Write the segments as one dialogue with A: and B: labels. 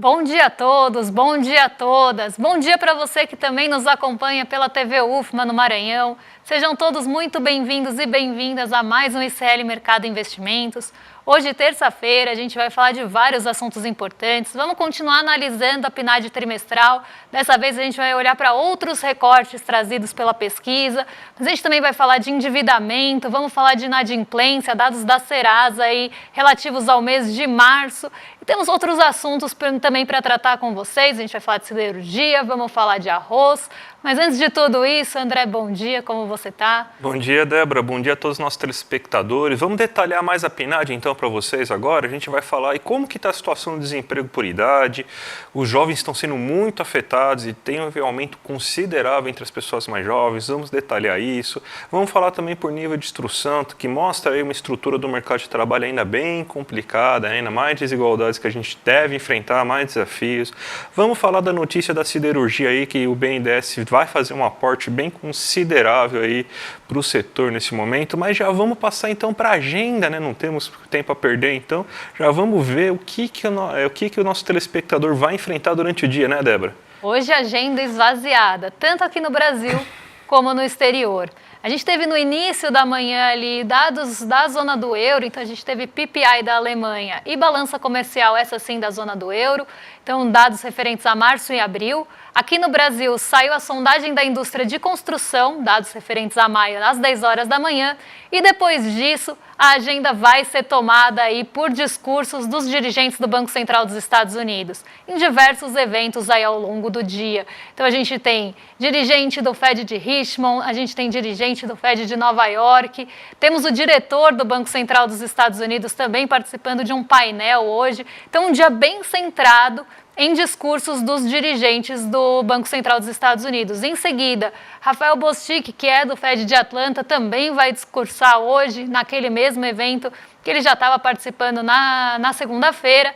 A: Bom dia a todos, bom dia a todas. Bom dia para você que também nos acompanha pela TV UFMA no Maranhão. Sejam todos muito bem-vindos e bem-vindas a mais um ICL Mercado Investimentos. Hoje, terça-feira, a gente vai falar de vários assuntos importantes. Vamos continuar analisando a PNAD trimestral. Dessa vez a gente vai olhar para outros recortes trazidos pela pesquisa. Mas a gente também vai falar de endividamento, vamos falar de inadimplência, dados da Serasa aí, relativos ao mês de março. E temos outros assuntos também para tratar com vocês. A gente vai falar de siderurgia, vamos falar de arroz. Mas antes de tudo isso, André, bom dia, como você está?
B: Bom dia, Débora, bom dia a todos os nossos telespectadores. Vamos detalhar mais a PNAD então para vocês agora. A gente vai falar e como que está a situação do desemprego por idade. Os jovens estão sendo muito afetados e tem um aumento considerável entre as pessoas mais jovens. Vamos detalhar isso. Vamos falar também por nível de instrução, que mostra aí uma estrutura do mercado de trabalho ainda bem complicada, ainda mais desigualdades que a gente deve enfrentar, mais desafios. Vamos falar da notícia da siderurgia aí, que o BNDES vai fazer um aporte bem considerável aí para o setor nesse momento, mas já vamos passar então para a agenda, né? Não temos tempo a perder, então já vamos ver o que o nosso telespectador vai enfrentar durante o dia, né, Débora?
A: Hoje agenda esvaziada, tanto aqui no Brasil como no exterior. A gente teve no início da manhã ali dados da zona do euro, então a gente teve PPI da Alemanha e balança comercial, essa sim da zona do euro, então dados referentes a março e abril. Aqui no Brasil saiu a sondagem da indústria de construção, dados referentes a maio às 10 horas da manhã, e depois disso a agenda vai ser tomada aí por discursos dos dirigentes do Banco Central dos Estados Unidos, em diversos eventos aí ao longo do dia. Então a gente tem dirigente do Fed de Richmond, a gente tem dirigente do Fed de Nova York, temos o diretor do Banco Central dos Estados Unidos também participando de um painel hoje. Então um dia bem centrado em discursos dos dirigentes do Banco Central dos Estados Unidos. Em seguida, Rafael Bostic, que é do Fed de Atlanta, também vai discursar hoje, naquele mesmo evento que ele já estava participando na segunda-feira.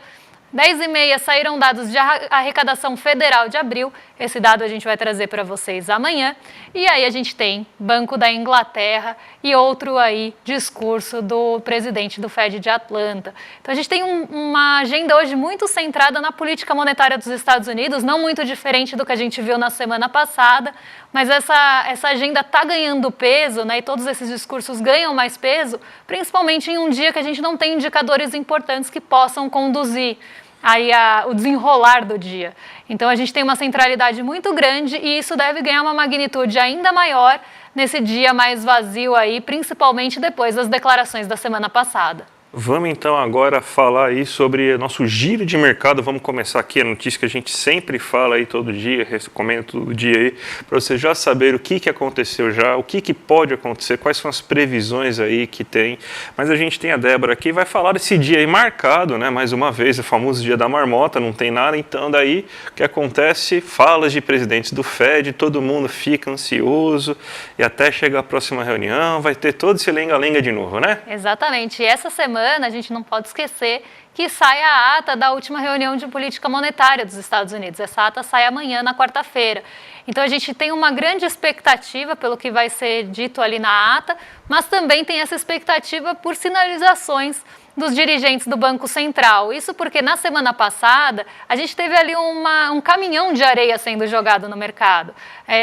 A: 10h30 saíram dados de arrecadação federal de abril, esse dado a gente vai trazer para vocês amanhã, e aí a gente tem Banco da Inglaterra e outro aí discurso do presidente do Fed de Atlanta. Então a gente tem uma agenda hoje muito centrada na política monetária dos Estados Unidos, não muito diferente do que a gente viu na semana passada, mas essa agenda está ganhando peso, né, e todos esses discursos ganham mais peso, principalmente em um dia que a gente não tem indicadores importantes que possam conduzir aí o desenrolar do dia. Então a gente tem uma centralidade muito grande e isso deve ganhar uma magnitude ainda maior nesse dia mais vazio aí, principalmente depois das declarações da semana passada.
B: Vamos então agora falar aí sobre nosso giro de mercado. Vamos começar aqui a notícia que a gente sempre fala aí todo dia, recomendo todo dia aí, para você já saber o que aconteceu já, o que pode acontecer, quais são as previsões aí que tem. Mas a gente tem a Débora aqui, vai falar desse dia aí marcado, né? Mais uma vez, o famoso dia da marmota, não tem nada, então daí o que acontece? Falas de presidentes do Fed, todo mundo fica ansioso e até chegar a próxima reunião, vai ter todo esse lenga-lenga de novo, né?
A: Exatamente, e essa semana a gente não pode esquecer que sai a ata da última reunião de política monetária dos Estados Unidos. Essa ata sai amanhã, na quarta-feira. Então a gente tem uma grande expectativa pelo que vai ser dito ali na ata, mas também tem essa expectativa por sinalizações dos dirigentes do Banco Central. Isso porque na semana passada a gente teve ali um caminhão de areia sendo jogado no mercado.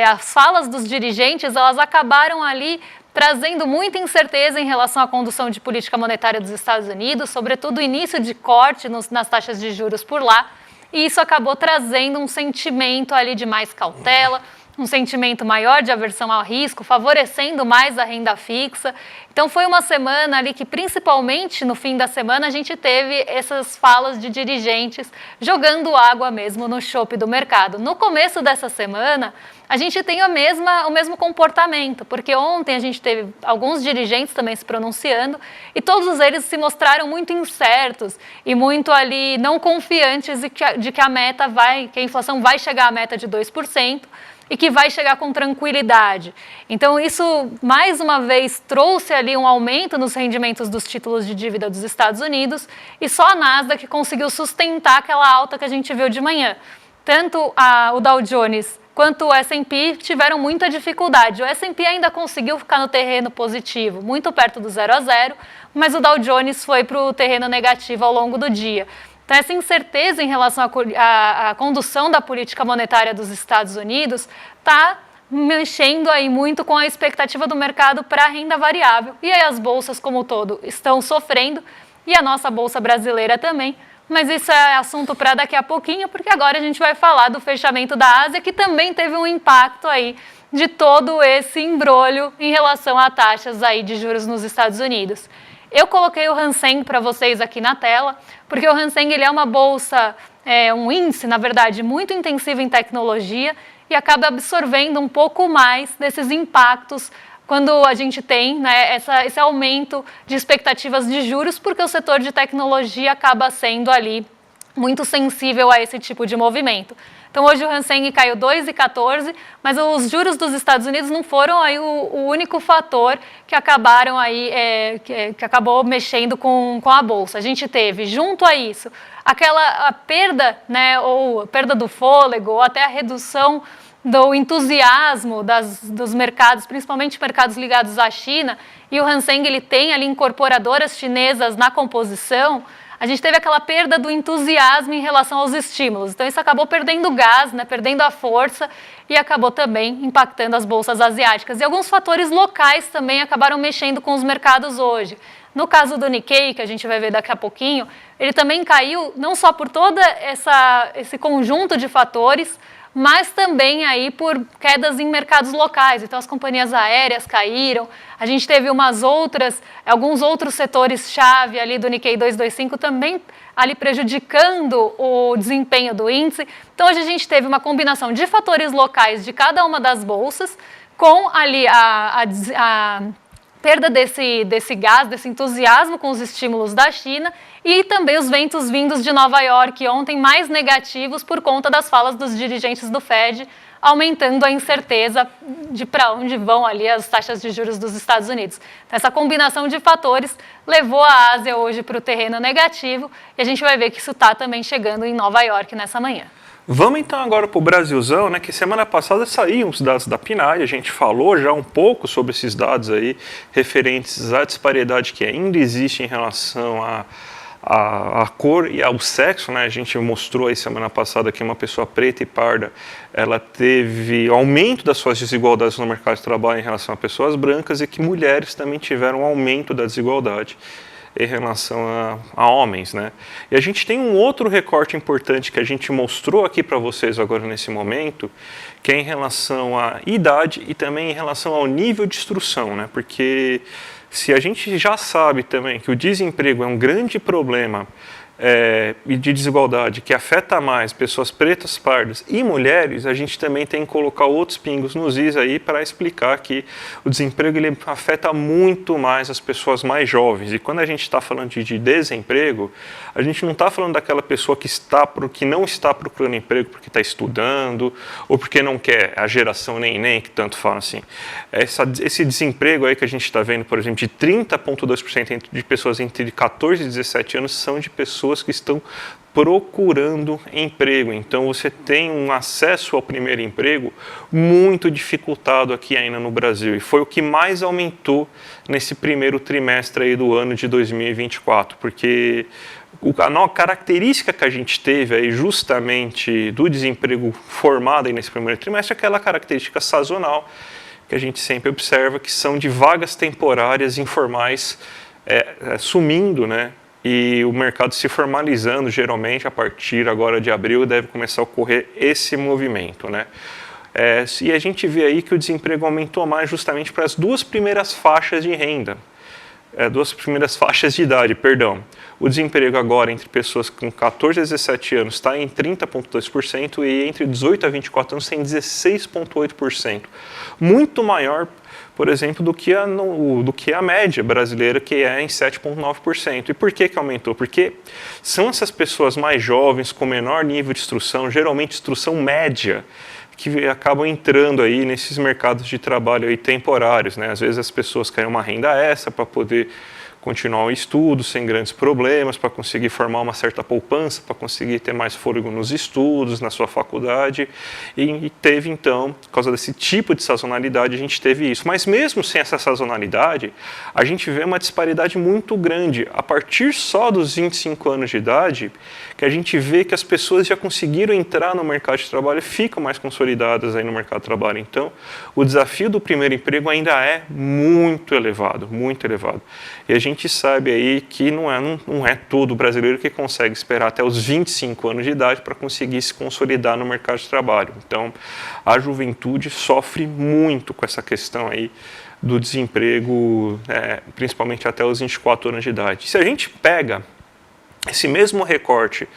A: As falas dos dirigentes, elas acabaram ali trazendo muita incerteza em relação à condução de política monetária dos Estados Unidos, sobretudo o início de corte nas taxas de juros por lá, e isso acabou trazendo um sentimento ali de mais cautela, um sentimento maior de aversão ao risco, favorecendo mais a renda fixa. Então foi uma semana ali que, principalmente no fim da semana, a gente teve essas falas de dirigentes jogando água mesmo no chope do mercado. No começo dessa semana, a gente tem o mesmo comportamento, porque ontem a gente teve alguns dirigentes também se pronunciando e todos eles se mostraram muito incertos e muito ali não confiantes de que a inflação vai chegar à meta de 2%, e que vai chegar com tranquilidade. Então isso, mais uma vez, trouxe ali um aumento nos rendimentos dos títulos de dívida dos Estados Unidos e só a Nasdaq conseguiu sustentar aquela alta que a gente viu de manhã. Tanto o Dow Jones quanto o S&P tiveram muita dificuldade. O S&P ainda conseguiu ficar no terreno positivo, muito perto do 0 a 0, mas o Dow Jones foi para o terreno negativo ao longo do dia. Então, essa incerteza em relação à condução da política monetária dos Estados Unidos está mexendo aí muito com a expectativa do mercado para a renda variável. E aí as bolsas como um todo estão sofrendo, e a nossa bolsa brasileira também. Mas isso é assunto para daqui a pouquinho, porque agora a gente vai falar do fechamento da Ásia, que também teve um impacto aí de todo esse imbróglio em relação a taxas aí de juros nos Estados Unidos. Eu coloquei o Hang Seng para vocês aqui na tela, porque o Hang Seng ele é uma bolsa, um índice, na verdade, muito intensivo em tecnologia e acaba absorvendo um pouco mais desses impactos quando a gente tem, né, esse aumento de expectativas de juros, porque o setor de tecnologia acaba sendo ali muito sensível a esse tipo de movimento. Então, hoje o Hang Seng caiu 2,14, mas os juros dos Estados Unidos não foram aí o único fator que acabaram aí, que acabou mexendo com a bolsa. A gente teve, junto a isso, a perda, né, ou perda do fôlego, ou até a redução do entusiasmo dos mercados, principalmente mercados ligados à China, e o Hang Seng ele tem ali incorporadoras chinesas na composição. A gente teve aquela perda do entusiasmo em relação aos estímulos. Então, isso acabou perdendo gás, né, perdendo a força e acabou também impactando as bolsas asiáticas. E alguns fatores locais também acabaram mexendo com os mercados hoje. No caso do Nikkei, que a gente vai ver daqui a pouquinho, ele também caiu não só por todo esse conjunto de fatores, mas também aí por quedas em mercados locais. Então, as companhias aéreas caíram, a gente teve alguns outros setores-chave ali do Nikkei 225 também ali prejudicando o desempenho do índice. Então, hoje a gente teve uma combinação de fatores locais de cada uma das bolsas, com ali a perda desse gás, desse entusiasmo com os estímulos da China, e também os ventos vindos de Nova York ontem mais negativos por conta das falas dos dirigentes do Fed, aumentando a incerteza de para onde vão ali as taxas de juros dos Estados Unidos. Então, essa combinação de fatores levou a Ásia hoje para o terreno negativo, e a gente vai ver que isso está também chegando em Nova York nessa manhã.
B: Vamos então agora para o Brasilzão, né, que semana passada saíram os dados da PNAD, a gente falou já um pouco sobre esses dados aí, referentes à disparidade que ainda existe em relação à cor e ao sexo, né? A gente mostrou aí semana passada que uma pessoa preta e parda, ela teve aumento das suas desigualdades no mercado de trabalho em relação a pessoas brancas, e que mulheres também tiveram um aumento da desigualdade em relação a homens, né? E a gente tem um outro recorte importante que a gente mostrou aqui para vocês agora nesse momento, que é em relação à idade e também em relação ao nível de instrução, né? Porque se a gente já sabe também que o desemprego é um grande problema e de desigualdade que afeta mais pessoas pretas, pardas e mulheres, a gente também tem que colocar outros pingos nos is aí para explicar que o desemprego ele afeta muito mais as pessoas mais jovens. E quando a gente está falando de desemprego, a gente não está falando daquela pessoa que não está procurando emprego porque está estudando ou porque não quer, a geração neném que tanto fala assim. Esse desemprego aí que a gente está vendo, por exemplo, de 30,2% de pessoas entre 14 e 17 anos são de pessoas que estão procurando emprego. Então, você tem um acesso ao primeiro emprego muito dificultado aqui ainda no Brasil. E foi o que mais aumentou nesse primeiro trimestre aí do ano de 2024, porque a característica que a gente teve aí justamente do desemprego formado aí nesse primeiro trimestre é aquela característica sazonal que a gente sempre observa, que são de vagas temporárias informais sumindo, né? E o mercado se formalizando, geralmente, a partir agora de abril, deve começar a ocorrer esse movimento, né? E a gente vê aí que o desemprego aumentou mais justamente para as duas primeiras faixas de renda, duas primeiras faixas de idade, perdão. O desemprego agora entre pessoas com 14 a 17 anos está em 30,2% e entre 18 a 24 anos tem 16,8%. Muito maior, por exemplo, do que a média brasileira, que é em 7,9%. E por que aumentou? Porque são essas pessoas mais jovens, com menor nível de instrução, geralmente instrução média, que acabam entrando aí nesses mercados de trabalho aí temporários, né? Às vezes as pessoas querem uma renda extra para poder continuar o estudo sem grandes problemas, para conseguir formar uma certa poupança, para conseguir ter mais fôlego nos estudos, na sua faculdade, e teve então, por causa desse tipo de sazonalidade, a gente teve isso. Mas mesmo sem essa sazonalidade, a gente vê uma disparidade muito grande. A partir só dos 25 anos de idade, que a gente vê que as pessoas já conseguiram entrar no mercado de trabalho e ficam mais consolidadas aí no mercado de trabalho. Então, o desafio do primeiro emprego ainda é muito elevado, muito elevado. E a gente sabe aí que não é todo brasileiro que consegue esperar até os 25 anos de idade para conseguir se consolidar no mercado de trabalho. Então, a juventude sofre muito com essa questão aí do desemprego, principalmente até os 24 anos de idade. Se a gente pega esse mesmo recorte,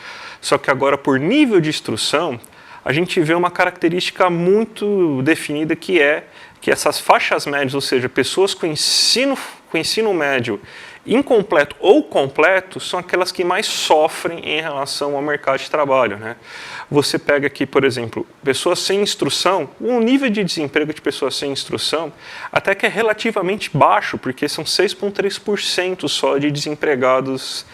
B: só que agora por nível de instrução, a gente vê uma característica muito definida que é que essas faixas médias, ou seja, pessoas com ensino médio incompleto ou completo, são aquelas que mais sofrem em relação ao mercado de trabalho, né? Você pega aqui, por exemplo, pessoas sem instrução, o nível de desemprego de pessoas sem instrução até que é relativamente baixo, porque são 6,3% só de desempregados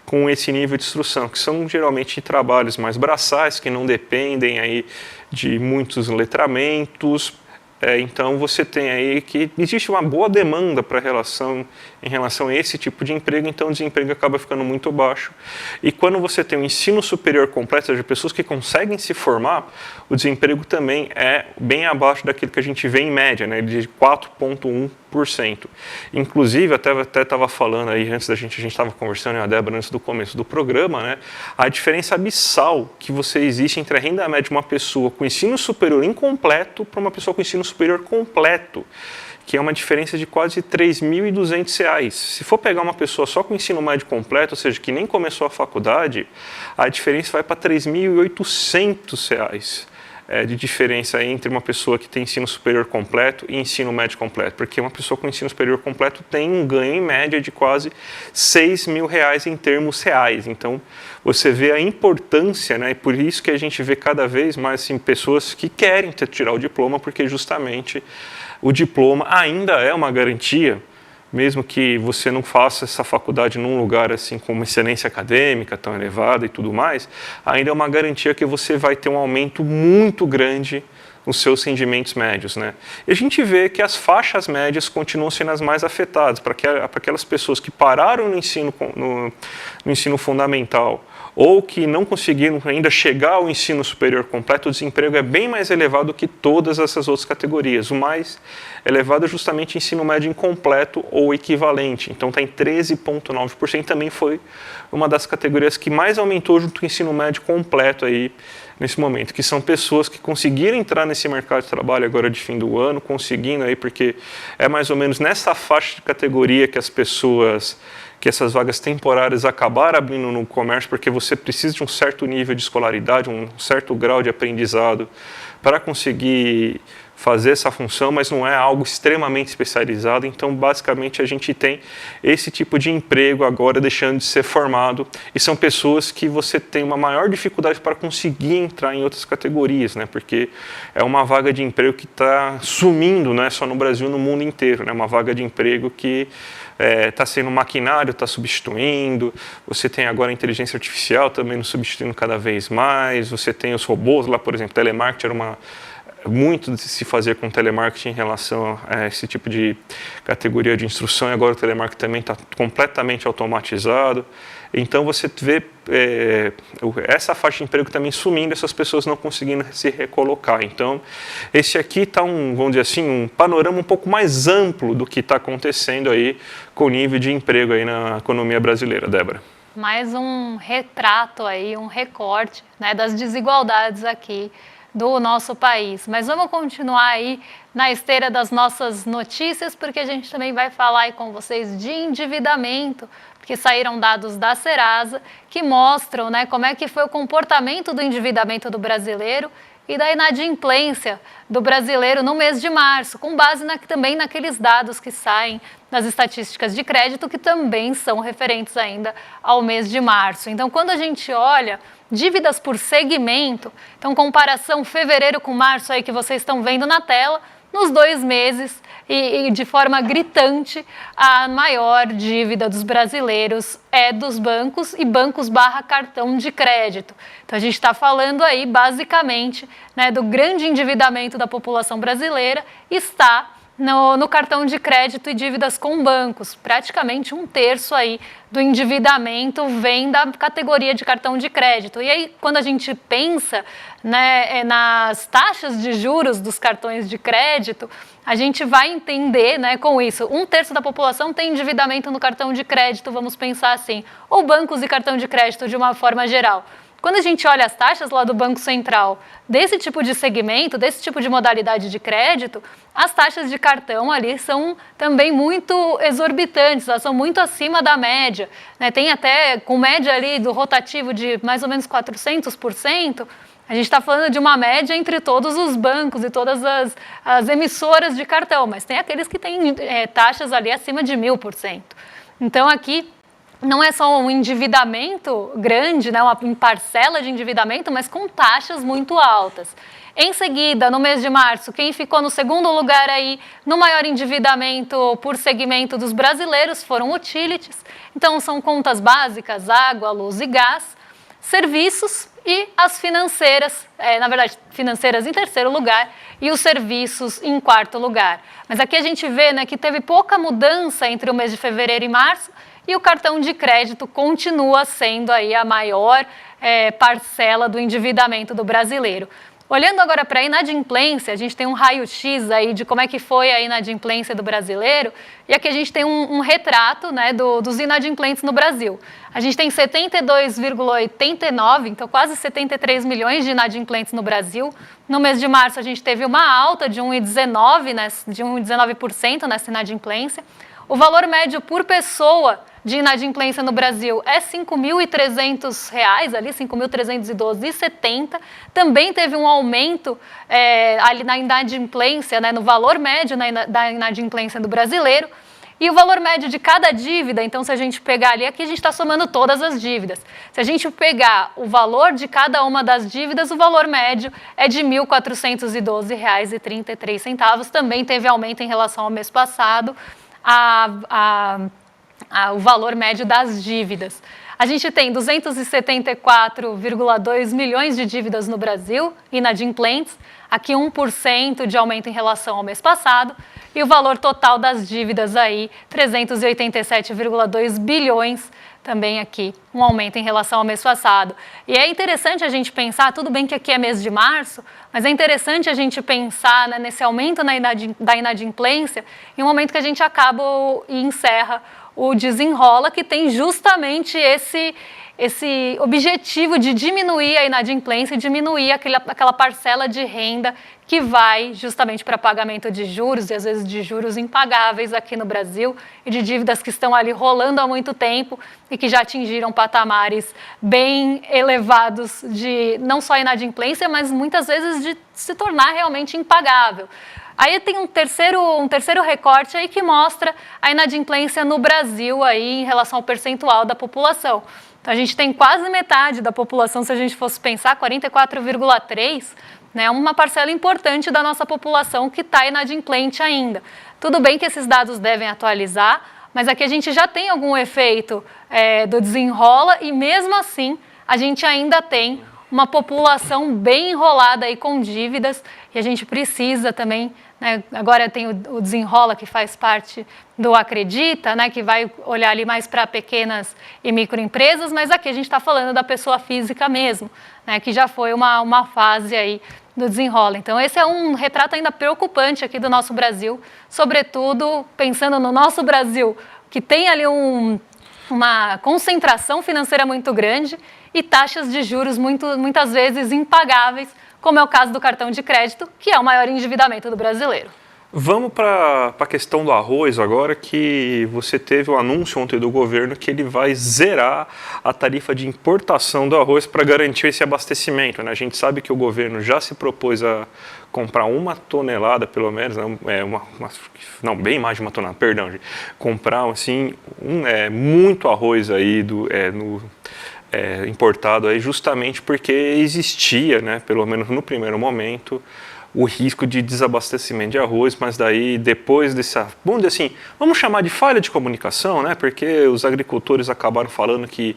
B: com esse nível de instrução, que são geralmente trabalhos mais braçais, que não dependem aí de muitos letramentos. Então você tem aí que existe uma boa demanda em relação a esse tipo de emprego, então o desemprego acaba ficando muito baixo. E quando você tem um ensino superior completo, ou seja, pessoas que conseguem se formar, o desemprego também é bem abaixo daquilo que a gente vê em média, né, de 4,1%. Inclusive, até estava falando aí, a gente estava conversando, a Débora, antes do começo do programa, né, a diferença abissal que existe entre a renda média de uma pessoa com ensino superior incompleto para uma pessoa com ensino superior completo, que é uma diferença de quase R$ 3.200. Se for pegar uma pessoa só com ensino médio completo, ou seja, que nem começou a faculdade, a diferença vai para R$ 3.800 de diferença entre uma pessoa que tem ensino superior completo e ensino médio completo, porque uma pessoa com ensino superior completo tem um ganho em média de quase R$ 6.000 em termos reais. Então, você vê a importância, né, e por isso que a gente vê cada vez mais assim, pessoas que querem tirar o diploma, porque justamente o diploma ainda é uma garantia, mesmo que você não faça essa faculdade num lugar assim com uma excelência acadêmica tão elevada e tudo mais, ainda é uma garantia que você vai ter um aumento muito grande nos seus rendimentos médios, né? E a gente vê que as faixas médias continuam sendo as mais afetadas, para aquelas pessoas que pararam no ensino fundamental ou que não conseguiram ainda chegar ao ensino superior completo, o desemprego é bem mais elevado que todas essas outras categorias. O mais elevado é justamente ensino médio incompleto ou equivalente. Então está em 13,9%, também foi uma das categorias que mais aumentou junto com o ensino médio completo aí nesse momento, que são pessoas que conseguiram entrar nesse mercado de trabalho agora de fim do ano, conseguindo aí, porque é mais ou menos nessa faixa de categoria que essas vagas temporárias acabaram abrindo no comércio, porque você precisa de um certo nível de escolaridade, um certo grau de aprendizado para conseguir fazer essa função, mas não é algo extremamente especializado. Então, basicamente, a gente tem esse tipo de emprego agora deixando de ser formado, e são pessoas que você tem uma maior dificuldade para conseguir entrar em outras categorias, né? Porque é uma vaga de emprego que está sumindo, não é só no Brasil, no mundo inteiro, né? Uma vaga de emprego que está sendo maquinário, está substituindo, você tem agora a inteligência artificial também nos substituindo cada vez mais, você tem os robôs lá, por exemplo, telemarketing era muito de se fazer com telemarketing em relação a esse tipo de categoria de instrução, e agora o telemarketing também está completamente automatizado. Então você vê essa faixa de emprego também sumindo, essas pessoas não conseguindo se recolocar. Então esse aqui está vamos dizer assim, um panorama um pouco mais amplo do que está acontecendo aí com o nível de emprego aí na economia brasileira, Débora.
A: Mais um retrato aí, um recorte, né, das desigualdades aqui do nosso país. Mas vamos continuar aí na esteira das nossas notícias, porque a gente também vai falar aí com vocês de endividamento, porque saíram dados da Serasa que mostram, né, como é que foi o comportamento do endividamento do brasileiro e da inadimplência do brasileiro no mês de março, com base também naqueles dados que saem das estatísticas de crédito, que também são referentes ainda ao mês de março. Então, quando a gente olha dívidas por segmento, então comparação fevereiro com março aí que vocês estão vendo na tela, nos 2 meses e de forma gritante, a maior dívida dos brasileiros é dos bancos e bancos/cartão de crédito. Então, a gente está falando aí, basicamente, né, do grande endividamento da população brasileira está no cartão de crédito e dívidas com bancos. Praticamente 1/3 aí do endividamento vem da categoria de cartão de crédito. E aí, quando a gente pensa, né, nas taxas de juros dos cartões de crédito, a gente vai entender, né, com isso. 1/3 da população tem endividamento no cartão de crédito, vamos pensar assim, ou bancos e cartão de crédito de uma forma geral. Quando a gente olha as taxas lá do Banco Central desse tipo de segmento, desse tipo de modalidade de crédito, as taxas de cartão ali são também muito exorbitantes, elas são muito acima da média, né? Tem até com média ali do rotativo de mais ou menos 400%, a gente está falando de uma média entre todos os bancos e todas as emissoras de cartão, mas tem aqueles que têm taxas ali acima de 1000%. Então aqui não é só um endividamento grande, né, uma parcela de endividamento, mas com taxas muito altas. Em seguida, no mês de março, quem ficou no segundo lugar aí no maior endividamento por segmento dos brasileiros foram utilities. Então, são contas básicas, água, luz e gás, serviços e as financeiras, na verdade, financeiras em terceiro lugar e os serviços em quarto lugar. Mas aqui a gente vê, né, que teve pouca mudança entre o mês de fevereiro e março, e o cartão de crédito continua sendo aí a maior parcela do endividamento do brasileiro. Olhando agora para a inadimplência, a gente tem um raio-x aí de como é que foi a inadimplência do brasileiro, e aqui a gente tem um retrato, né, dos inadimplentes no Brasil. A gente tem 72,89, então quase 73 milhões de inadimplentes no Brasil. No mês de março a gente teve uma alta de 1,19%, né, de 1,19% nessa inadimplência. O valor médio por pessoa de inadimplência no Brasil é R$ 5.300, ali R$ 5.312,70. Também teve um aumento ali na inadimplência, né, no valor médio da inadimplência do brasileiro. E o valor médio de cada dívida, então se a gente pegar ali, aqui a gente está somando todas as dívidas. Se a gente pegar o valor de cada uma das dívidas, o valor médio é de R$ 1.412,33. Também teve aumento em relação ao mês passado. O valor médio das dívidas. A gente tem 274,2 milhões de dívidas no Brasil, inadimplentes, aqui 1% de aumento em relação ao mês passado, e o valor total das dívidas aí, 387,2 bilhões, também aqui um aumento em relação ao mês passado. E é interessante a gente pensar, tudo bem que aqui é mês de março, mas é interessante a gente pensar, né, nesse aumento da inadimplência, em um momento que a gente acaba e encerra o Desenrola, que tem justamente esse objetivo de diminuir a inadimplência e diminuir aquela parcela de renda que vai justamente para pagamento de juros e às vezes de juros impagáveis aqui no Brasil e de dívidas que estão ali rolando há muito tempo e que já atingiram patamares bem elevados de não só inadimplência, mas muitas vezes de se tornar realmente impagável. Aí tem um terceiro recorte aí que mostra a inadimplência no Brasil aí em relação ao percentual da população. Então, a gente tem quase metade da população, se a gente fosse pensar, 44,3%, né, uma parcela importante da nossa população que está inadimplente ainda. Tudo bem que esses dados devem atualizar, mas aqui a gente já tem algum efeito do Desenrola e, mesmo assim, a gente ainda tem uma população bem enrolada aí com dívidas e a gente precisa também, né, agora tem o Desenrola que faz parte do Acredita, né, que vai olhar ali mais para pequenas e microempresas, mas aqui a gente está falando da pessoa física mesmo, né, que já foi uma fase aí do Desenrola. Então esse é um retrato ainda preocupante aqui do nosso Brasil, sobretudo pensando no nosso Brasil, que tem ali uma concentração financeira muito grande e taxas de juros muitas vezes impagáveis, como é o caso do cartão de crédito, que é o maior endividamento do brasileiro.
B: Vamos para a questão do arroz agora, que você teve o anúncio ontem do governo que ele vai zerar a tarifa de importação do arroz para garantir esse abastecimento, né? A gente sabe que o governo já se propôs a comprar 1 tonelada, pelo menos, não, bem mais de 1 tonelada, perdão, gente, comprar assim, muito arroz aí importado aí justamente porque existia, né, pelo menos no primeiro momento, o risco de desabastecimento de arroz, mas daí depois dessa, vamos dizer assim, vamos chamar de falha de comunicação, né? Porque os agricultores acabaram falando que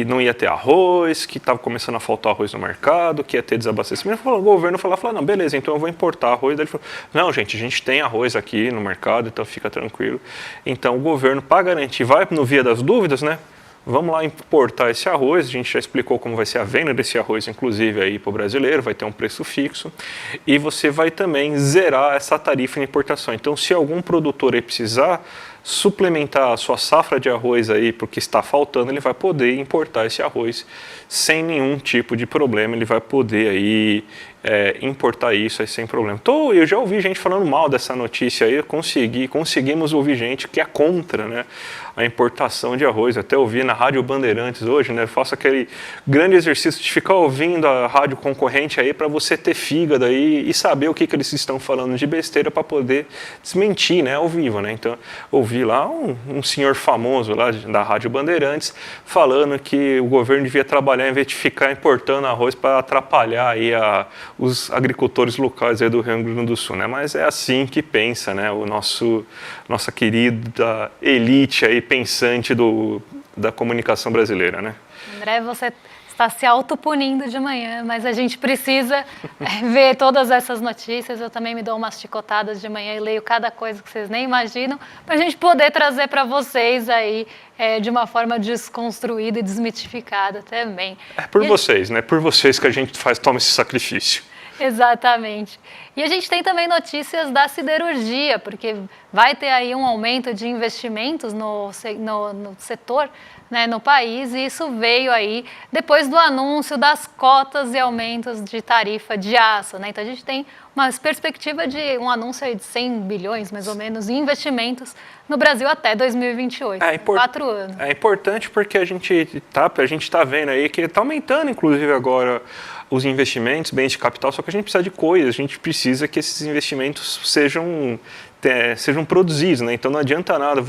B: não ia ter arroz, que estava começando a faltar arroz no mercado, que ia ter desabastecimento. O governo falou, não, beleza, então eu vou importar arroz. Daí ele falou, não, gente, a gente tem arroz aqui no mercado, então fica tranquilo. Então o governo, para garantir, vai no via das dúvidas, né? Vamos lá importar esse arroz, a gente já explicou como vai ser a venda desse arroz, inclusive aí para o brasileiro, vai ter um preço fixo e você vai também zerar essa tarifa de importação. Então, se algum produtor aí precisar suplementar a sua safra de arroz aí porque está faltando, ele vai poder importar esse arroz sem nenhum tipo de problema, ele vai poder aí importar isso aí sem problema. Então, eu já ouvi gente falando mal dessa notícia aí, conseguimos ouvir gente que é contra, né, a importação de arroz. Até ouvi na Rádio Bandeirantes hoje, né, faço aquele grande exercício de ficar ouvindo a rádio concorrente aí para você ter fígado aí e saber o que eles estão falando de besteira para poder desmentir, né, ao vivo, né. Então, ouvi lá um senhor famoso lá da Rádio Bandeirantes falando que o governo devia trabalhar em vez de ficar importando arroz para atrapalhar aí os agricultores locais aí do Rio Grande do Sul, né? Mas é assim que pensa, né? Nossa querida elite aí pensante da comunicação brasileira, né?
A: André, você está se autopunindo de manhã, mas a gente precisa ver todas essas notícias. Eu também me dou umas chicotadas de manhã e leio cada coisa que vocês nem imaginam, para a gente poder trazer para vocês aí de uma forma desconstruída e desmitificada também.
B: É por vocês, né? Por vocês que a gente toma esse sacrifício.
A: Exatamente. E a gente tem também notícias da siderurgia, porque vai ter aí um aumento de investimentos no setor, né, no país, e isso veio aí depois do anúncio das cotas e aumentos de tarifa de aço, né? Então a gente tem uma perspectiva de um anúncio aí de 100 bilhões, mais ou menos, em investimentos no Brasil até 2028, 4 anos.
B: É importante porque a gente tá vendo aí que está aumentando, inclusive agora, os investimentos, bens de capital, só que a gente precisa de coisas, a gente precisa que esses investimentos sejam produzidos, né? Então não adianta nada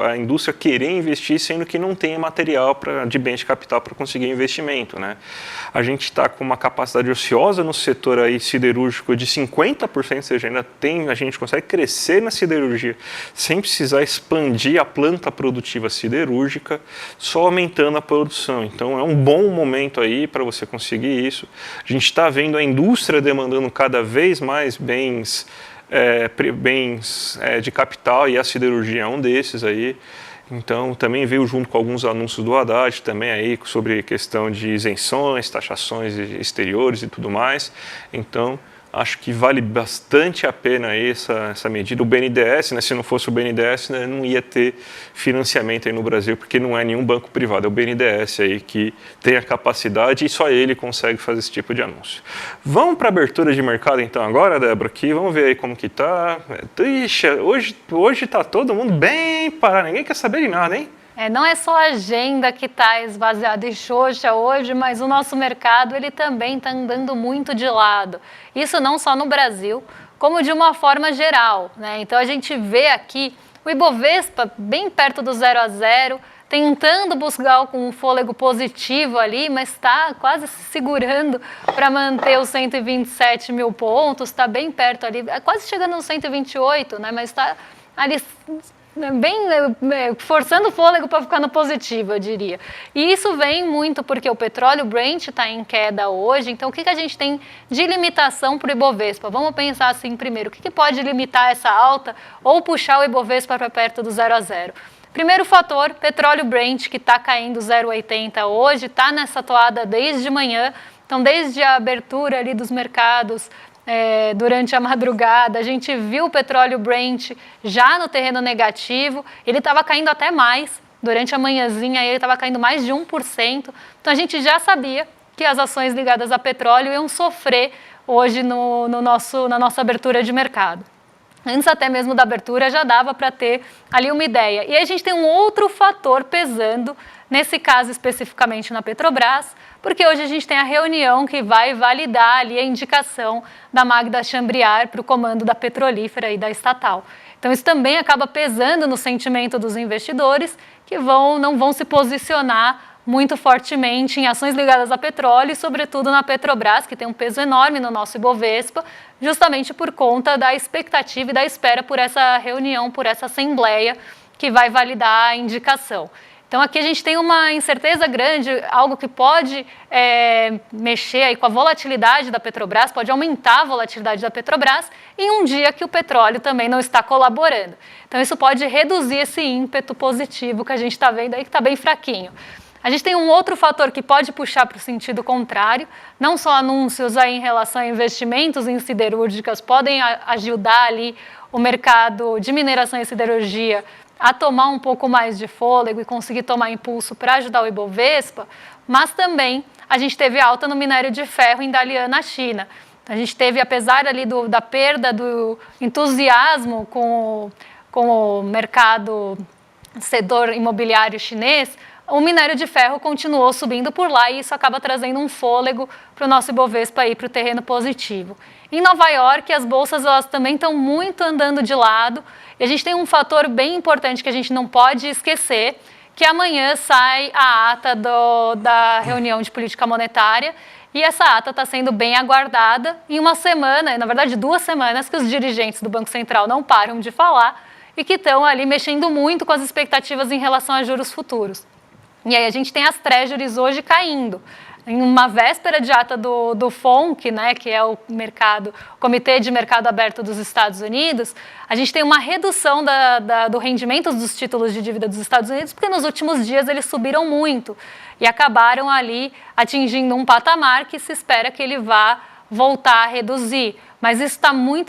B: a indústria querer investir sendo que não tem material de bens de capital para conseguir investimento, né? A gente está com uma capacidade ociosa no setor aí siderúrgico de 50%, ou seja, a gente consegue crescer na siderurgia sem precisar expandir a planta produtiva siderúrgica, só aumentando a produção. Então é um bom momento aí para você conseguir isso. A gente está vendo a indústria demandando cada vez mais bens de capital, e a siderurgia é um desses aí. Então também veio junto com alguns anúncios do Haddad também aí sobre questão de isenções, taxações exteriores e tudo mais. Então acho que vale bastante a pena essa medida. O BNDES, né, se não fosse o BNDES, né, não ia ter financiamento aí no Brasil, porque não é nenhum banco privado, é o BNDES aí que tem a capacidade e só ele consegue fazer esse tipo de anúncio. Vamos para a abertura de mercado então agora, Débora, aqui, vamos ver aí como que tá. Ixi, hoje tá todo mundo bem parado, ninguém quer saber de nada, hein?
A: Não é só a agenda que está esvaziada e xoxa hoje, mas o nosso mercado ele também está andando muito de lado. Isso não só no Brasil, como de uma forma geral, né? Então a gente vê aqui o Ibovespa bem perto do 0 a 0, tentando buscar um fôlego positivo ali, mas está quase se segurando para manter os 127 mil pontos, está bem perto ali, quase chegando nos 128, né? Mas está ali bem forçando o fôlego para ficar no positivo, eu diria. E isso vem muito porque o petróleo Brent está em queda hoje. Então, o que a gente tem de limitação para o Ibovespa? Vamos pensar assim primeiro. O que pode limitar essa alta ou puxar o Ibovespa para perto do 0 a 0? Primeiro fator, petróleo Brent, que está caindo 0,80 hoje, está nessa toada desde manhã. Então, desde a abertura ali dos mercados, durante a madrugada, a gente viu o petróleo Brent já no terreno negativo, ele estava caindo até mais, durante a manhãzinha ele estava caindo mais de 1%, então a gente já sabia que as ações ligadas a petróleo iam sofrer hoje na nossa abertura de mercado. Antes até mesmo da abertura já dava para ter ali uma ideia. E aí a gente tem um outro fator pesando, nesse caso especificamente na Petrobras, porque hoje a gente tem a reunião que vai validar ali a indicação da Magda Chambriard para o comando da petrolífera e da estatal. Então isso também acaba pesando no sentimento dos investidores que não vão se posicionar muito fortemente em ações ligadas a petróleo e, sobretudo, na Petrobras, que tem um peso enorme no nosso Ibovespa, justamente por conta da expectativa e da espera por essa reunião, por essa assembleia que vai validar a indicação. Então, aqui a gente tem uma incerteza grande, algo que pode mexer aí com a volatilidade da Petrobras, pode aumentar a volatilidade da Petrobras em um dia que o petróleo também não está colaborando. Então, isso pode reduzir esse ímpeto positivo que a gente está vendo aí, que está bem fraquinho. A gente tem um outro fator que pode puxar para o sentido contrário, não só anúncios aí em relação a investimentos em siderúrgicas podem ajudar ali o mercado de mineração e siderurgia a tomar um pouco mais de fôlego e conseguir tomar impulso para ajudar o Ibovespa, mas também a gente teve alta no minério de ferro em Dalian, na China. A gente teve, apesar ali da perda do entusiasmo com o mercado setor imobiliário chinês, o minério de ferro continuou subindo por lá e isso acaba trazendo um fôlego para o nosso Ibovespa ir para o terreno positivo. Em Nova York, as bolsas elas também estão muito andando de lado e a gente tem um fator bem importante que a gente não pode esquecer, que amanhã sai a ata da reunião de política monetária e essa ata está sendo bem aguardada em uma semana, na verdade 2 semanas, que os dirigentes do Banco Central não param de falar e que estão ali mexendo muito com as expectativas em relação a juros futuros. E aí a gente tem as treasuries hoje caindo. Em uma véspera de ata do FONC, né, que é o Comitê de Mercado Aberto dos Estados Unidos, a gente tem uma redução do rendimento dos títulos de dívida dos Estados Unidos, porque nos últimos dias eles subiram muito e acabaram ali atingindo um patamar que se espera que ele vá voltar a reduzir. Mas isso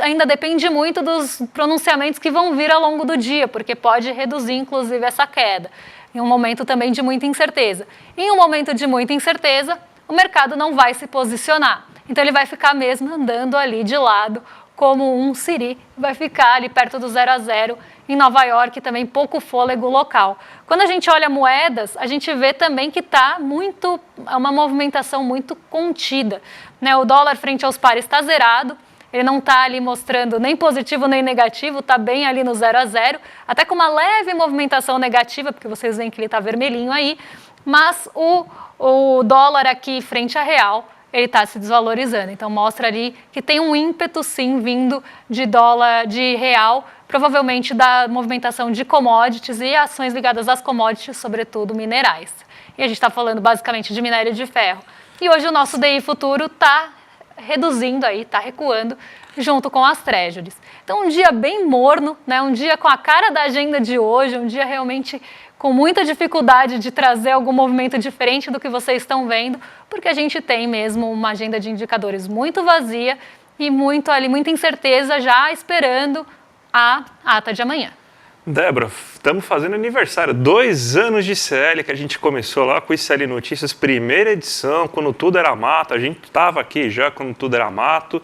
A: ainda depende muito dos pronunciamentos que vão vir ao longo do dia, porque pode reduzir, inclusive, essa queda. Em um momento também de muita incerteza. Em um momento de muita incerteza, o mercado não vai se posicionar. Então, ele vai ficar mesmo andando ali de lado, como um siri, vai ficar ali perto do 0 a 0 em Nova York, também pouco fôlego local. Quando a gente olha moedas, a gente vê também que é uma movimentação muito contida, né? O dólar frente aos pares está zerado, ele não está ali mostrando nem positivo nem negativo, está bem ali no 0 a 0, até com uma leve movimentação negativa, porque vocês veem que ele está vermelhinho aí, mas o dólar aqui frente a real, ele está se desvalorizando. Então mostra ali que tem um ímpeto sim vindo de real, provavelmente da movimentação de commodities e ações ligadas às commodities, sobretudo minerais. E a gente está falando basicamente de minério de ferro. E hoje o nosso DI futuro está reduzindo aí, está recuando junto com as treasuries. Então um dia bem morno, né? Um dia com a cara da agenda de hoje, um dia realmente com muita dificuldade de trazer algum movimento diferente do que vocês estão vendo, porque a gente tem mesmo uma agenda de indicadores muito vazia e muita incerteza já esperando a ata de amanhã.
B: Débora, estamos fazendo aniversário, 2 anos de ICL, que a gente começou lá com o ICL Notícias, primeira edição, quando tudo era mato, a gente estava aqui já quando tudo era mato,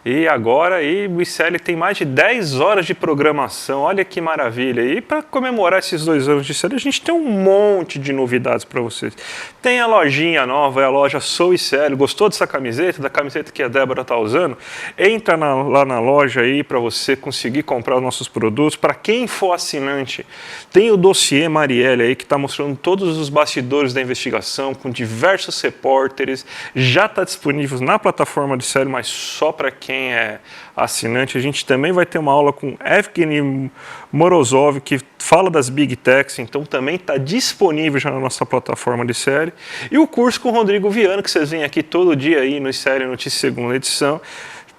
B: e agora o ICL tem mais de 10 horas de programação, olha que maravilha. E para comemorar esses 2 anos de ICL, a gente tem um monte de novidades para vocês. Tem a lojinha nova, é a loja Sou ICL, gostou dessa camiseta, da camiseta que a Débora está usando? Entra lá na loja aí para você conseguir comprar os nossos produtos. Para quem for assinante, tem o dossiê Marielle aí que está mostrando todos os bastidores da investigação, com diversos repórteres, já está disponível na plataforma do ICL, mas só para quem é assinante. A gente também vai ter uma aula com Evgeny Morozov, que fala das Big Techs, então também está disponível já na nossa plataforma de ICL. E o curso com o Rodrigo Viana, que vocês veem aqui todo dia aí no ICL Notícias segunda edição.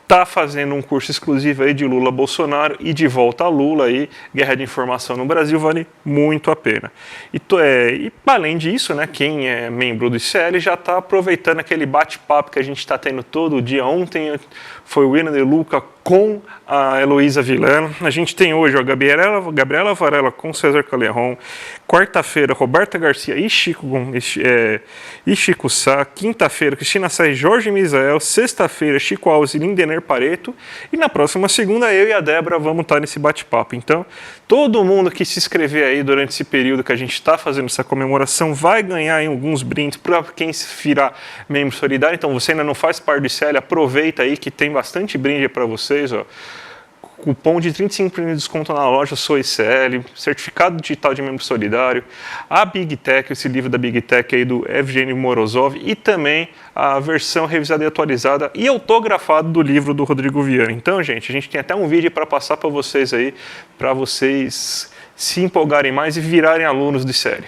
B: Está fazendo um curso exclusivo aí de Lula Bolsonaro e de volta a Lula aí, guerra de informação no Brasil, vale muito a pena. E além disso, né, quem é membro do ICL já está aproveitando aquele bate-papo que a gente está tendo todo dia. Ontem foi o William De Luca com a Heloísa Vilano. A gente tem hoje a Gabriela Varela com César Caleron. Quarta-feira, Roberta Garcia e Chico Sá. Quinta-feira, Cristina Sá e Jorge Misael. Sexta-feira, Chico Alves e Lindener Pareto. E na próxima segunda, eu e a Débora vamos estar nesse bate-papo. Então, todo mundo que se inscrever aí durante esse período que a gente está fazendo essa comemoração vai ganhar aí alguns brindes para quem se virar membro solidário. Então, você ainda não faz parte do ICL, aproveita aí que tem bastante brinde para vocês, ó. cupom de 35% de desconto na loja Sou ICL, certificado digital de membro solidário, a Big Tech, esse livro da Big Tech aí do Evgeny Morozov, e também a versão revisada e atualizada e autografada do livro do Rodrigo Viana. Então, gente, a gente tem até um vídeo para passar para vocês aí, para vocês se empolgarem mais e virarem alunos de ICL.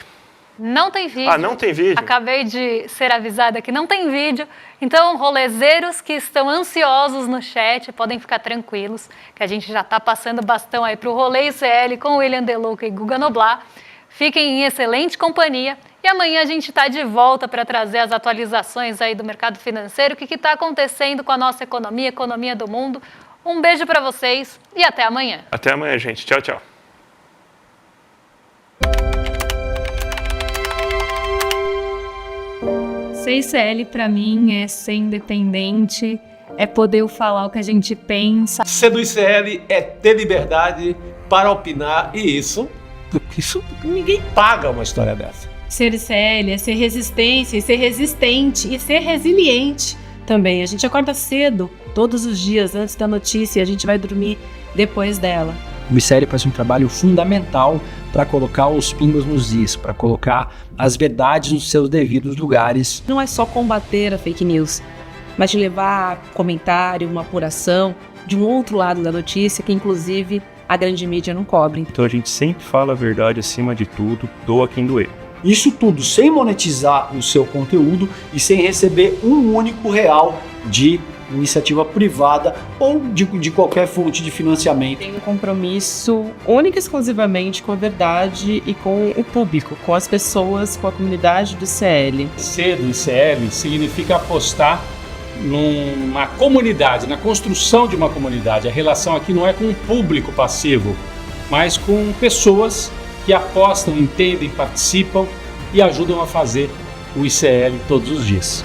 A: Não tem vídeo.
B: Ah, não tem vídeo?
A: Acabei de ser avisada que não tem vídeo. Então, rolezeiros que estão ansiosos no chat, podem ficar tranquilos, que a gente já está passando bastão aí para o Rolê ICL com o William Deluca e Guga Noblar. Fiquem em excelente companhia. E amanhã a gente está de volta para trazer as atualizações aí do mercado financeiro, o que está acontecendo com a nossa economia do mundo. Um beijo para vocês e até amanhã.
B: Até amanhã, gente. Tchau, tchau.
C: Ser ICL para mim é ser independente, é poder falar o que a gente pensa.
D: Ser do ICL é ter liberdade para opinar e isso ninguém paga uma história dessa.
C: Ser ICL é ser resistência, e ser resistente, e ser resiliente também. A gente acorda cedo, todos os dias, antes da notícia, e a gente vai dormir depois dela.
E: O ICL faz um trabalho fundamental para colocar os pingos nos is, para colocar as verdades nos seus devidos lugares.
F: Não é só combater a fake news, mas de levar comentário, uma apuração de um outro lado da notícia que, inclusive, a grande mídia não cobre.
G: Então a gente sempre fala a verdade acima de tudo, doa quem doer.
H: Isso tudo sem monetizar o seu conteúdo e sem receber um único real de iniciativa privada ou de qualquer fonte de financiamento.
F: Tem um compromisso único e exclusivamente com a verdade e com o público, com as pessoas, com a comunidade do ICL.
D: Ser do ICL significa apostar numa comunidade, na construção de uma comunidade. A relação aqui não é com um público passivo, mas com pessoas que apostam, entendem, participam e ajudam a fazer o ICL todos os dias.